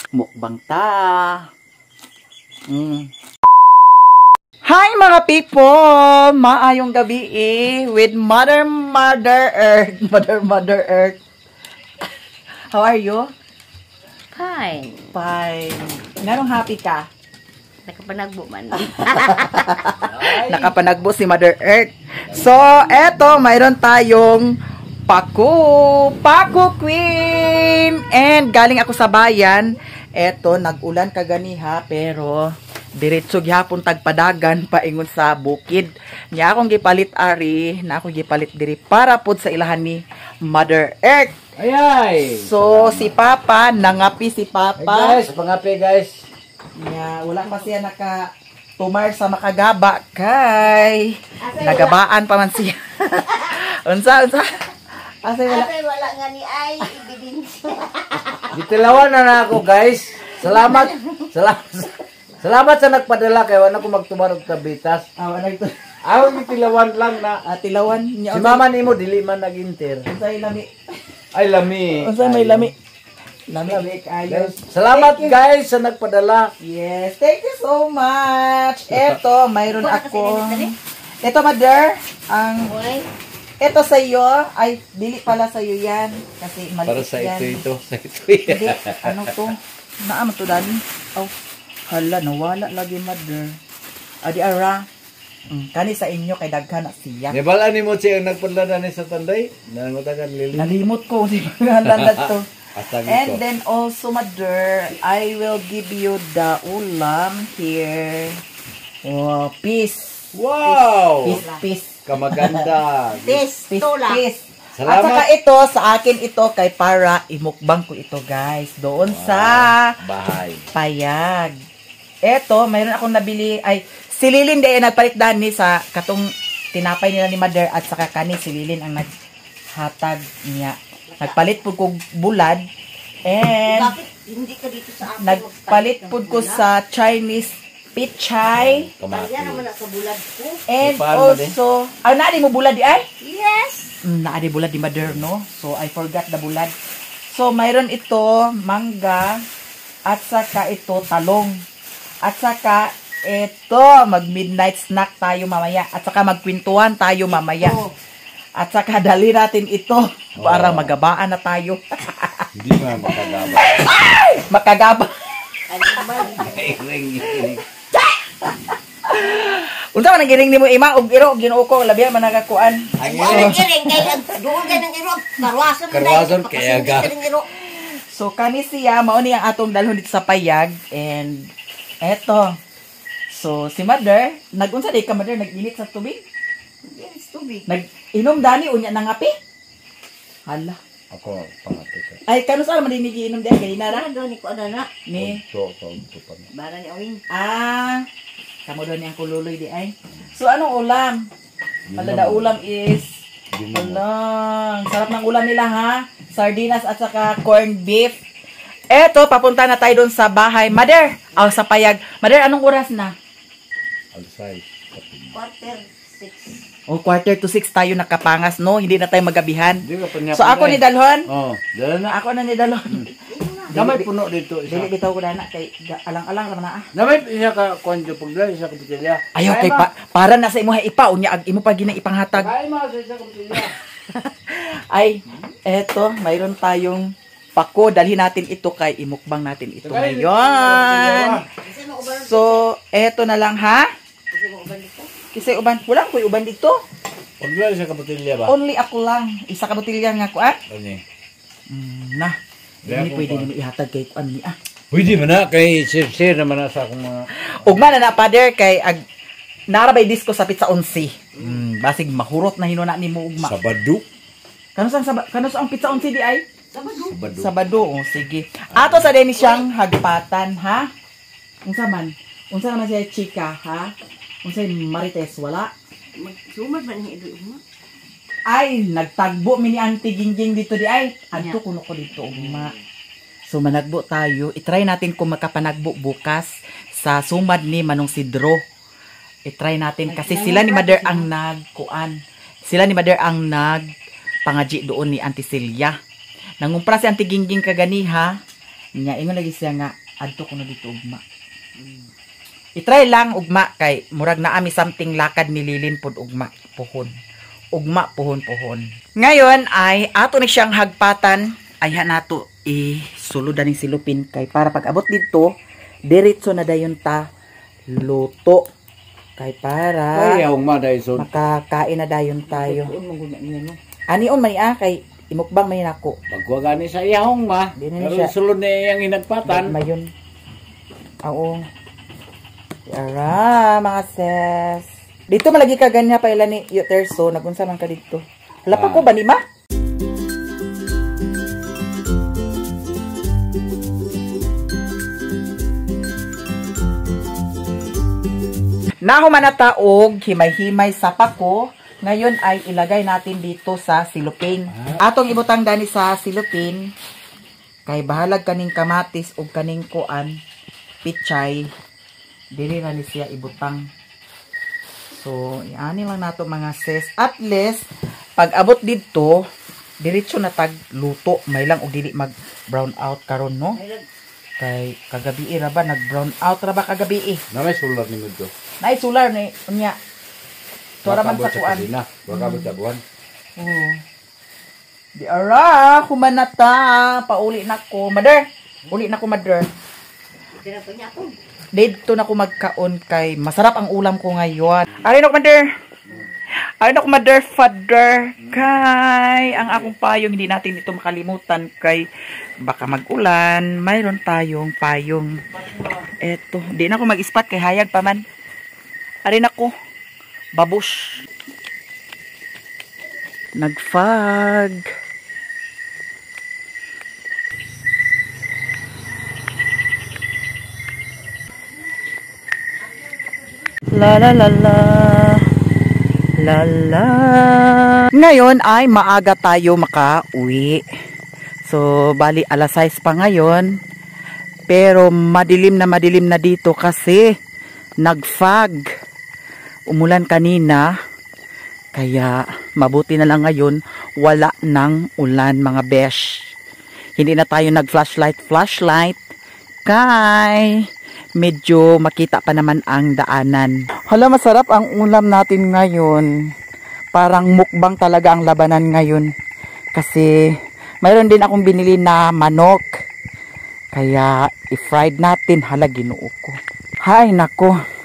Mukbang ta. Hi mga people! Maayong gabi with Mother Earth. Mother Earth. How are you? Fine. Fine. Nganong happy ka? Nakapanagbo man. Nakapanagbo si Mother Earth. So, eto, mayroon tayong Paku Queen. And galing ako sa bayan. Eto, nag-ulan kaganiha, pero diretso gyapon tagpadagan paingon sa bukid. Nya akong gipalit ari, na akong gipalit diri para pod sa ilahan ni Mother Earth. Ay. So, si Papa, nangapi si Papa. Hey guys, pangapi guys. Nya wala pa siya tumar sa makagaba kay nagabaan pa man siya. unsa asay Wala nga ni ay ebidensya. Gitilawan na ako guys. Salamat sa nagpadala kay wala ko magtumarog tabitas. ano ito? Ako gitilawan lang na Tilawan niya. si mama nimo dili man nag-inter. Unsay lami? Ay lami. Unsay may lami? Lami kayo. Salamat guys sa nagpadala. Yes, thank you so much. Eto, mayroon ako. Eto, Mother, eto sa iyo, ay, dili pala sa iyo yan. Kasi maliit Para sa yan. ito. Sa ito. Hindi, ano to? Naam to, Dani? Oh, hala, nawala lagi, Mother. Adi, ara. Kani sa inyo, kay daghan na siya. Nibala nimo siya ang nagpadala ni sa tanday. Nangotagan lili. Nalimot ko, di ba na to? And Ito. then also, Mother, I will give you the ulam here. Oh, peace. Wow! Peace. Kamaganda. Tola. Salamat. At saka ito, sa akin ito, kay para imukbang ko ito, guys. Doon sa bahay. payag. Ito, mayroon akong nabili, ay, si Lilin din nagpalit dani sa katong tinapay nila ni Mother at saka kani si Lilin ang naghatag niya. Nagpalit po ko bulad and Bakit hindi ka dito sa akin? nagpalit po ko sa Chinese pichay Kaya naman nakabulad ko. and Paano also, naadi mo bulad di ay? Yes. Naadi bulad di Mother, no? So, I forgot the bulad. So, mayroon ito, mangga, at saka ito, talong. At saka, ito, mag-midnight snack tayo mamaya. At saka, magkwentuhan tayo mamaya. Oh. At saka, dali natin ito para magabaan na tayo. Hindi nga makagaba. Makagaba. Ano ba? Unsa man ang giring nimo ima og iro ginoo ko labihan man nagakuan. Ang Ano giring kay doon ka ng iro. Karwason kaya ga. So kani siya mao ni ang atong dalhon dito sa payag and eto. So si Mother, nagunsa di ka Mother nag-init sa tubig? Yes, tubig. Nag-inom dani unya nang ngapi. Hala. Ako pangapi ka. Ay kanus man din giinom di ganina ra Ano ni ko ana ni. So pa. Bara ni awing. Kamo doon yung kululoy di ay. So anong ulam? Malada ulam is alang. Sarap ng ulam nila ha. Sardinas at saka corned beef. Eto, papunta na tayo doon sa bahay. Mother, sa payag. Mother, anong oras na? Alsay. Quarter 6. 5:45 tayo nakapangas, no? Hindi na tayo magabihan. Di ka pa niya. So ako ni Dalhon. Oh, dala na. Ako na ni Dalhon. Gamay puno dito Dili isa. bitaw ko na kay alang-alang naman na. Namay isa ka konjo pagdala isa ka butilya. Ayaw kay para na sa imo ipa unya ag imo pa ginang ipanghatag. Kay mo sa isa ka butilya. Ay, eto, mayroon tayong pako. Dalhin natin ito kay imukbang natin ito ngayon. So, eto na lang ha. Kasi uban, wala ko uban dito. Pagdala isa ka butilya ba? Only ako lang. Isa ka botilya nga ko Ani. na. Hindi pwede nimo ihatag kay kuan ni Pwede man na kay share naman na sa akong mga Ugma na father kay ag narabay disco sa pizza 11. Basig mahurot na hinuna nimo ugma. Sabado. Kanus ang pizza 11 di ay? Sabado. Sabado, sige. Ato sa din siyang hagpatan, ha? Unsa man? Unsa naman siya chika, ha? Unsa Marites wala? Magsumad man ni ido mo. Ay, nagtagbo mi ni Auntie Gingging dito di ay. Adto kuno ko dito ugma. So managbo tayo. I-try natin kung makapanagbo bukas sa sumad ni Manong Sidro. I-try natin kasi sila ni Mother ang nagkuan. Sila ni Mother ang nagpangaji doon ni Auntie Celia. Nangumpra si Auntie Gingging kaganiha Nya ingon lagi siya nga adto ko na dito ugma. I-try lang ugma kay murag na ami something lakad ni Lilin pod ugma puhon. Ugma puhon. Ngayon ay ato ni siyang hagpatan ay nato suludan ning silupin kay para pag abot dito diretso na dayon ta luto kay para Ayaw maday so. makakain na dayon tayo. Ani on man kay imukbang may nako. Pagwagani sa iyahong ma. Di na Pero siya. sulod na iyang hinagpatan. Mayon. Oo. Yara, mga sis. Dito malagi ka ganya pa ilan ni Uterso. Nagunsa man ka dito. Hala pa ko ba ni ma? Nahuman na taog, himay-himay sa pako. Ngayon ay ilagay natin dito sa silupin. Atong ibutang dani sa silupin. Kay bahalag kaning kamatis o kaning kuan, pichay. Dili na ni siya ibutang. So, iani lang nato mga sis. At least, pag abot dito, diretso na tag luto. May lang o dili mag brown out karon no? Kay kagabi ra ba nag brown out ra ba kagabi Na may sulat ni mo to. Nay solar ni unya. Tora man sa kuan. Wakabot sa buwan. Oo. Di ara, kumanata, pauli na ko. Mother, uli na ko mother. Dito na ko magkaon kay masarap ang ulam ko ngayon. Ari na ko mother. Ari na ko mother, father. Kay ang akong payong hindi natin ito makalimutan kay baka mag-ulan, mayroon tayong payong. Eto, di na ko mag-ispat kay hayag pa man. Ari na ko. Babush. Nagfag. La la la la. La la. Ngayon ay maaga tayo makauwi. So, bali alas 6 pa ngayon. Pero madilim na dito kasi nagfag. Umulan kanina, kaya mabuti na lang ngayon, wala nang ulan mga besh. Hindi na tayo nag-flashlight, kay medyo makita pa naman ang daanan. Hala, masarap ang ulam natin ngayon. Parang mukbang talaga ang labanan ngayon. Kasi mayroon din akong binili na manok. Kaya i-fried natin, hala ginoo ko. Hay nako.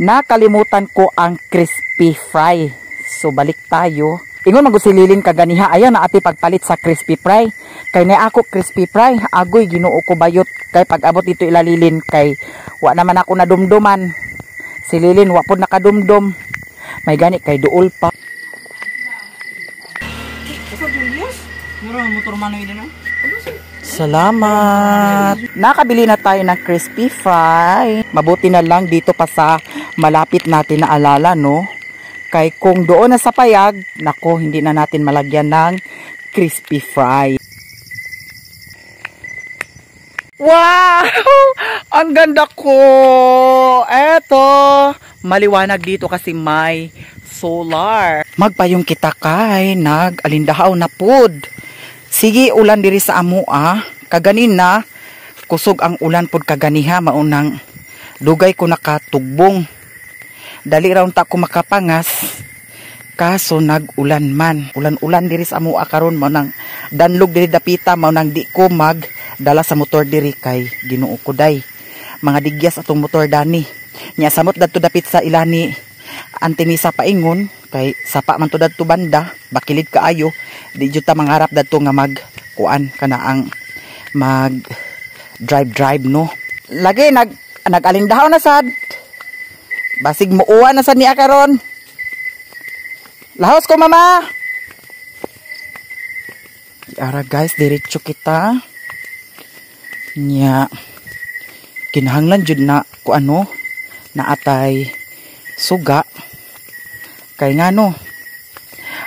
Nakalimutan ko ang crispy fry. So, balik tayo. Ingon magusililin kaganiha. Ayaw na ati pagpalit sa crispy fry. Kay na ako crispy fry. Agoy, ginoo ko bayot. Kay pag abot ito ilalilin. Kay wa naman ako nadumduman. Sililin, wa po nakadumdum. May gani kay duol pa. Salamat. Nakabili na tayo ng crispy fry. Mabuti na lang dito pa sa malapit natin na alala, no? Kay kung doon na sa payag, nako, hindi na natin malagyan ng crispy fry. Wow! Ang ganda ko! Eto, maliwanag dito kasi may solar. Magpayong kita kay nag-alindahaw na pod. Sige, ulan diri sa amua. Kaganina, kusog ang ulan pod kaganiha, maunang dugay ko nakatugbong. Dali raw ta ko makapangas. Kaso nag-ulan man. Ulan-ulan diri sa amua karon, maunang danlog diri dapita, maunang di ko magdala sa motor diri kay Ginoo ko day. Mga digyas atong motor dani. Nya samot dadto dapit sa ilani Antinisa paingon kay sapa man to dadto banda, bakilid kaayo. Di jud ta mangarap dadto nga magkuan kana ang mag drive no. Lagi nag-alindahaw na sad. Basig muuwa na sad niya karon. Lahos ko mama. Ara guys, diretso kita. Nya kinahanglan jud na ku ano na atay suga kay ngano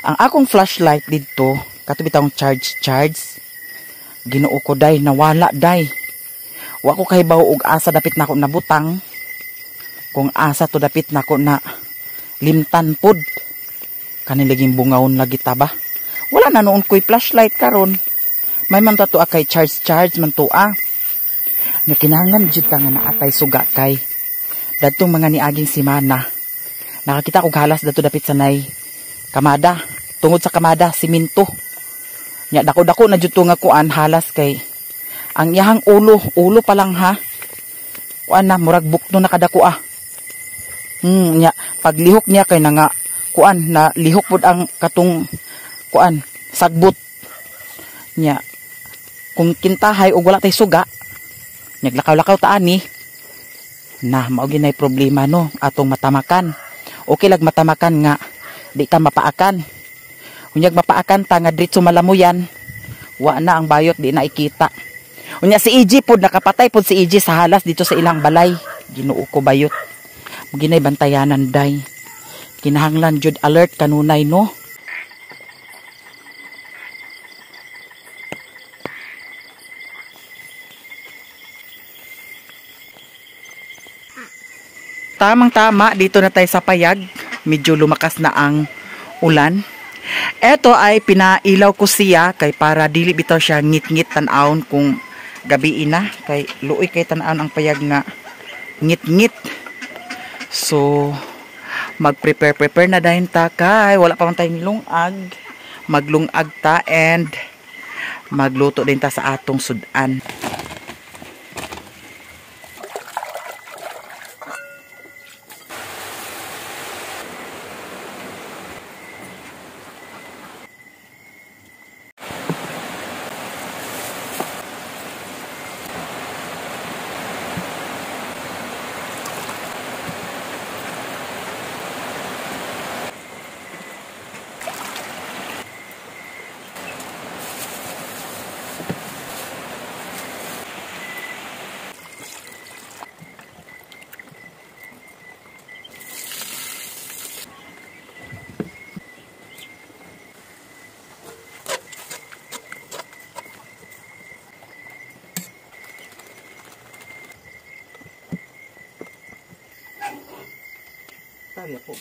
ang akong flashlight dito katubi tawong charge Ginoo ko day nawala day. Wa ko kay bawo og asa dapit nako nabutang. Kung asa to dapit nako na limtan pod. Kani laging bungawon lagi ta ba. Wala na noon ko'y flashlight karon. May man to kay charge man to Nya kinahanglan jud ta nga naatay suga kay dadtong mga niaging simana. Nakakita kog halas dato dapit sanay kamada. Tungod sa kamada simento. Nya dako-dako na jud to nga kuan halas kay ang iyahang ulo pa lang ha. Kuan na murag bukno na kadako nya paglihok niya kay nga kuan na lihok pud ang katong kuan sagbot. Nya kung kintahay og wala tay suga, naglakaw-lakaw ta ani na mao ginay problema no atong matamakan. Okay lag matamakan nga di ta mapaakan. Unyag mapaakan ta nga diretso malamuyan, wa na ang bayot di na ikita. Unya si EG pod nakapatay pod si EG sa halas dito sa ilang balay. Ginoo ko bayot. Ginay bantayanan day. Kinahanglan jud alert kanunay no. Tamang-tama dito na tayo sa payag. Medyo lumakas na ang ulan. Ito ay pinailaw ko siya kay para dili bitaw siya ngit-ngit tan-aon kung gabi na kay luoy kay tan-aon ang payag nga ngit-ngit. So mag-prepare na dahin ta kay wala pa man tayong lungag. Maglungag ta and magluto din ta sa atong sudan. Tari po.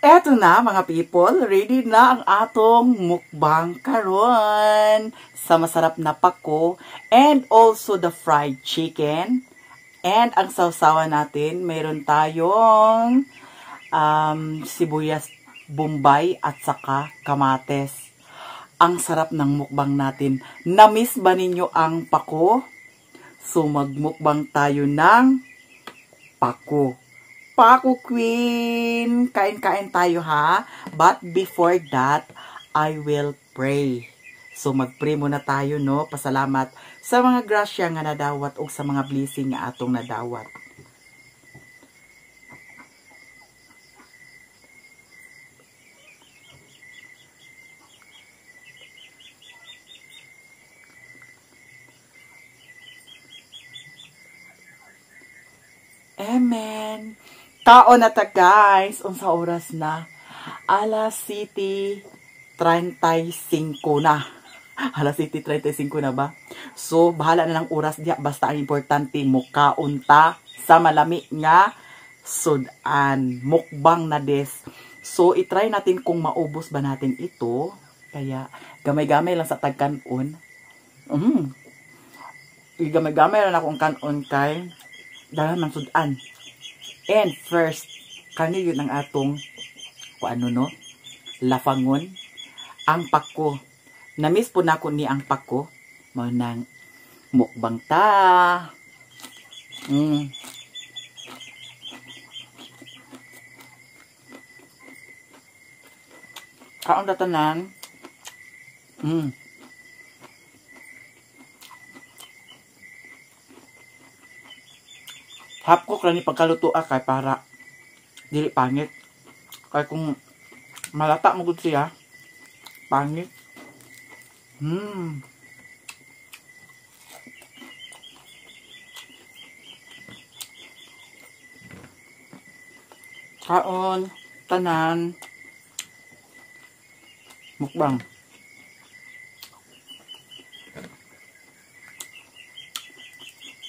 Eto na mga people, ready na ang atong mukbang karon sa masarap na pako and also the fried chicken. And ang sausawan natin, mayroon tayong sibuyas bombay at saka kamates. Ang sarap ng mukbang natin. Na-miss ba ninyo ang pako? So magmukbang tayo ng pako. Pako Queen! Kain-kain tayo ha. But before that, I will pray. So mag-pray muna tayo no. Pasalamat sa mga grasya nga nadawat o sa mga blessing nga atong nadawat. Amen. Kaon na ta guys. Unsa oras na? Alas City 35 na. Alas City 35 na ba? So, bahala na ng oras diya. Basta ang importante mo kaon ta sa malami nga sudan. Mukbang na des. So, itry natin kung maubos ba natin ito. Kaya, gamay-gamay lang sa tagkanon. Gamay-gamay lang akong kanon kay dahil man sudan. And first, kani yun ang atong lafangon. Ang pako. Namiss po na ko ni ang pako. Mo nang mukbang ta. Kaon ta tanan. Hapkok lang ni pagkaluto kay para dili pangit. Kaya kung malata mo gud siya, pangit. Kaon, tanan, mukbang.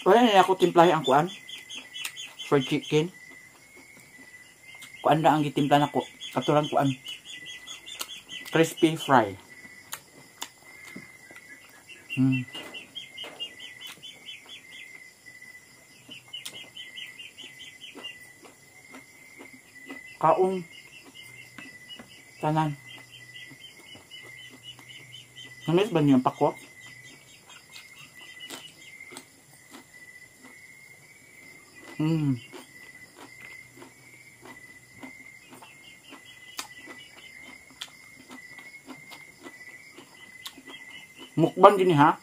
Wala na ako timplahe ang kuan. Fried chicken. Kuan na ang gitimpla nako. Katulang kuan. Crispy fry. Kaong tanan. Namis ba niyo ang pako? Mukbang din ha.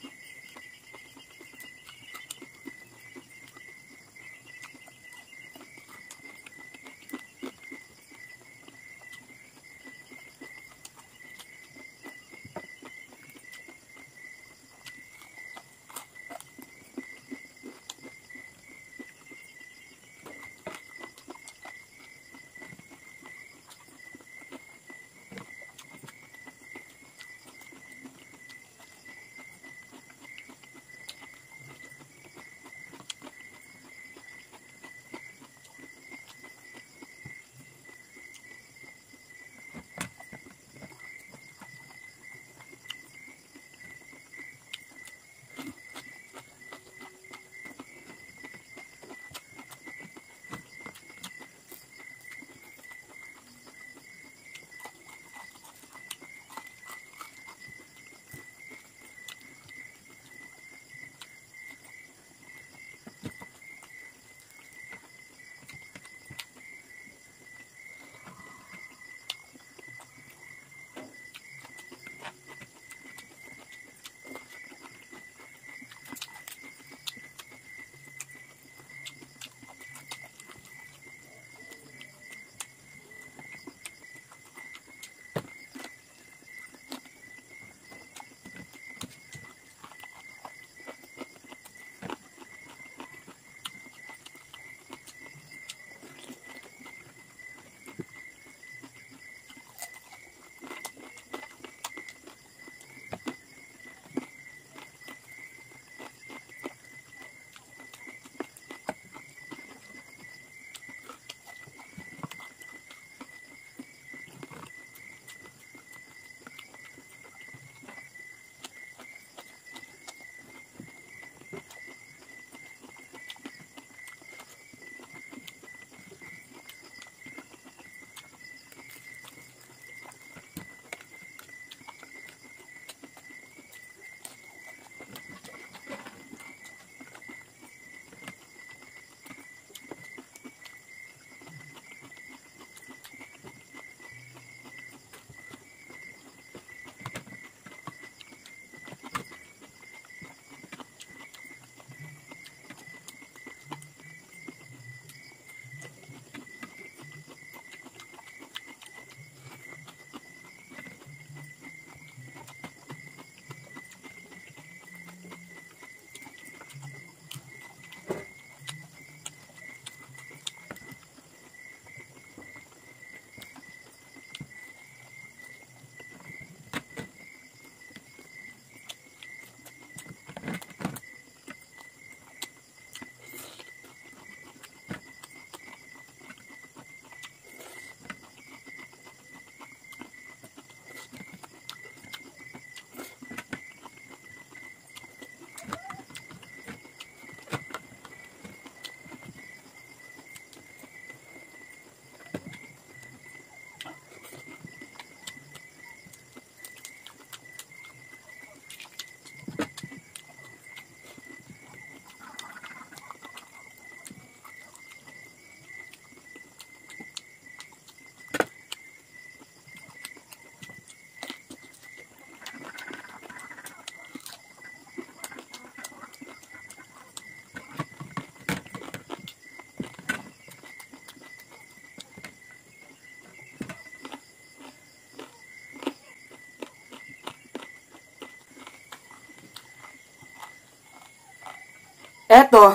Eto,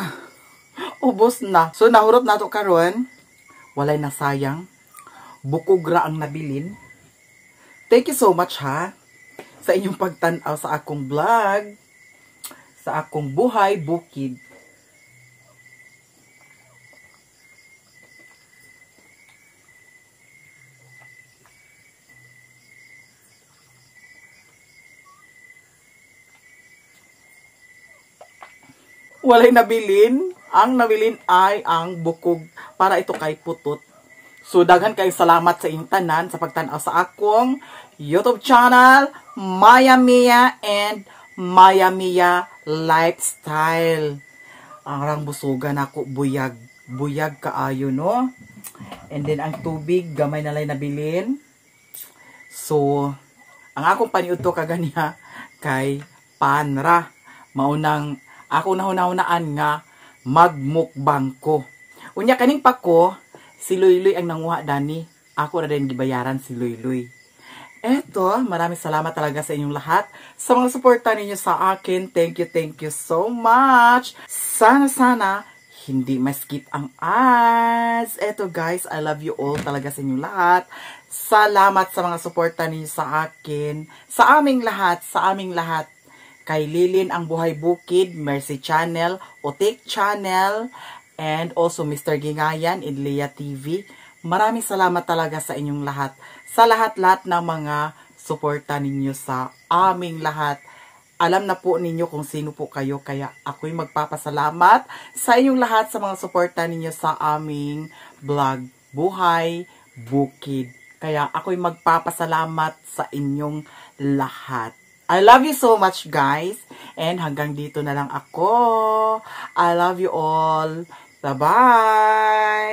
ubos na. So, nahurot na to karon. Walay na sayang. Bukog ra ang nabilin. Thank you so much ha sa inyong pagtanaw sa akong vlog, sa akong buhay bukid. Walay nabilin. Ang nabilin ay ang bukog para ito kay putot. So, daghan kay salamat sa inyong tanan sa pagtanaw sa akong YouTube channel, Maya Mia and Maya Mia Lifestyle. Arang busugan ako, buyag. Buyag kaayo, no? And then, ang tubig, gamay na lang nabilin. So, ang akong paniudto kaganiha kay Panra. Maunang, ako nahuna-hunaan nga, magmukbang ko. Unya, kaning pa ko, si Luy Luy ang nanguha dani. Ako na din gibayaran si Luy Luy. Eto, maraming salamat talaga sa inyong lahat. Sa mga suporta ninyo sa akin, thank you so much. Sana, hindi ma-skip ang ads. Eto guys, I love you all talaga sa inyong lahat. Salamat sa mga suporta ninyo sa akin. Sa aming lahat. Kay Lilin ang Buhay Bukid, Mercy Channel, Otik Channel, and also Mr. Gingayan, Idlia TV. Maraming salamat talaga sa inyong lahat. Sa lahat-lahat ng mga suporta ninyo sa aming lahat. Alam na po ninyo kung sino po kayo, kaya ako'y magpapasalamat sa inyong lahat sa mga suporta ninyo sa aming vlog, Buhay Bukid. Kaya ako'y magpapasalamat sa inyong lahat. I love you so much guys. And hanggang dito na lang ako. I love you all. Bye-bye!